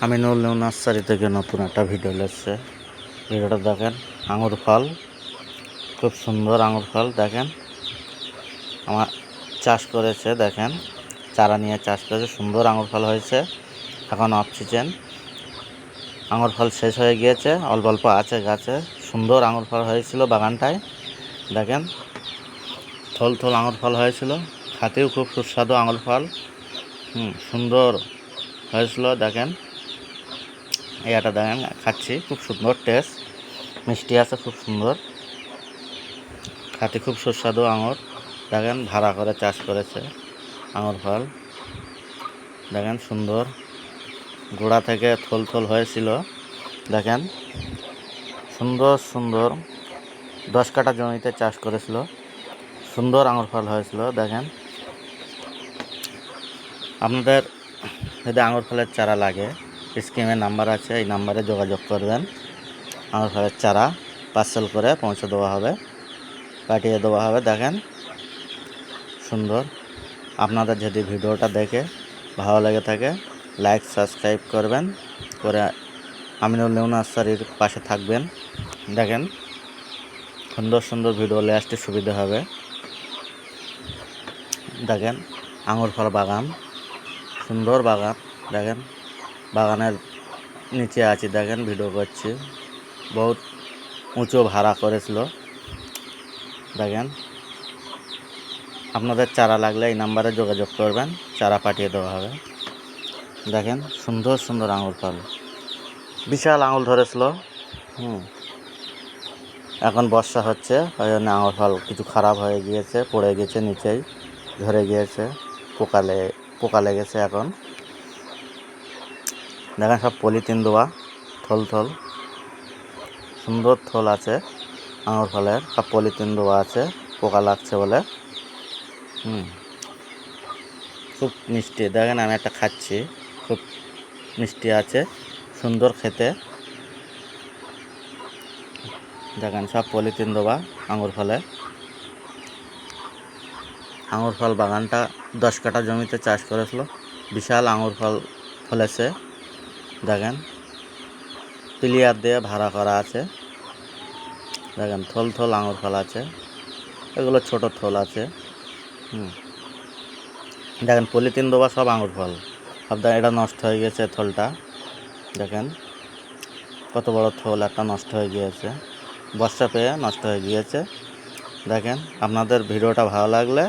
Aminul new nursery থেকে নতুন একটা ভিডিও এসেছে। ভিডিওটা দেখেন। আঙুর ফল, খুব সুন্দর আঙুর ফল। দেখেন আমার চাষ করেছে, দেখেন চারা নিয়ে চাষ করেছে, সুন্দর আঙুর ফল হয়েছে। এখন অফ সিজন, আঙুর ফল শেষ হয়ে গিয়েছে, অল্প অল্প আছে গাছে। সুন্দর আঙুর ফল হয়েছিল বাগানটায়। দেখেন থল থল আঙুর ফল হয়েছিল, খাতেও খুব সুস্বাদু আঙুর ফল। সুন্দর হয়েছিল। দেখেন এটা দেখেন, খাচ্ছি, খুব সুন্দর টেস্ট, মিষ্টি আছে, খুব সুন্দর খাতে, খুব সুস্বাদু আঙুর। দেখেন ভাড়া করে চাষ করেছে আঙুর ফল। দেখেন সুন্দর গোড়া থেকে থল থল হয়েছিল। দেখেন সুন্দর সুন্দর 10 কাঠা জমিতে চাষ করেছিল, সুন্দর আঙুর ফল হয়েছিল। দেখেন আপনাদের যদি আঙুর ফলের চারা লাগে, স্ক্রিনে নাম্বার আছে, এই নাম্বারে যোগাযোগ করবেন। আঙুর ফলের চারা পার্সেল করে পৌঁছে দেওয়া হবে, পাঠিয়ে দেওয়া হবে। দেখেন সুন্দর। আপনাদের যদি ভিডিওটা দেখে ভালো লেগে থাকে, লাইক সাবস্ক্রাইব করবেন, করে আমিনুল নিউ নার্সারির পাশে থাকবেন। দেখেন সুন্দর সুন্দর ভিডিও নিয়ে আসতে সুবিধা হবে। দেখেন আঙুর ফল বাগান, সুন্দর বাগান। দেখেন বাগানের নিচে আছি, দেখেন ভিডিও করছি, বহুত উঁচু ভাড়া করেছিল। দেখেন আপনাদের চারা লাগলে এই নাম্বারে যোগাযোগ করবেন, চারা পাঠিয়ে দেওয়া হবে। দেখেন সুন্দর সুন্দর আঙুর ফল, বিশাল আঙুর ধরেছিল। এখন বর্ষা হচ্ছে, ওই জন্য আঙুর ফল কিছু খারাপ হয়ে গিয়েছে, পড়ে গেছে, নিচেই ঝরে গিয়েছে, পোকা লেগেছে। এখন দেখেন সব পলিথিন দেওয়া, থল থল সুন্দর থল আছে আঙুর ফলের, সব পলিথিন দেওয়া আছে, পোকা লাগছে বলে। খুব মিষ্টি। দেখেন আমি একটা খাচ্ছি, খুব মিষ্টি আছে, সুন্দর খেতে। দেখেন সব পলিথিন দেওয়া আঙুর ফলে। আঙুর ফল বাগানটা 10 কাঠা জমিতে চাষ করেছিল, বিশাল আঙুর ফল ফলেছে। দেখেন প্লেয়ার দিয়ে ভাড়া করা আছে। দেখেন থল থল আঙুর ফল আছে, এগুলো ছোট থল আছে। দেখেন পলিথিন দেওয়া সব আঙুর ফল, সব এটা নষ্ট হয়ে গেছে থলটা। দেখেন কত বড় থল একটা নষ্ট হয়ে গিয়েছে, বর্ষা পেয়ে নষ্ট হয়ে গিয়েছে। দেখেন আপনাদের ভিডিওটা ভালো লাগলে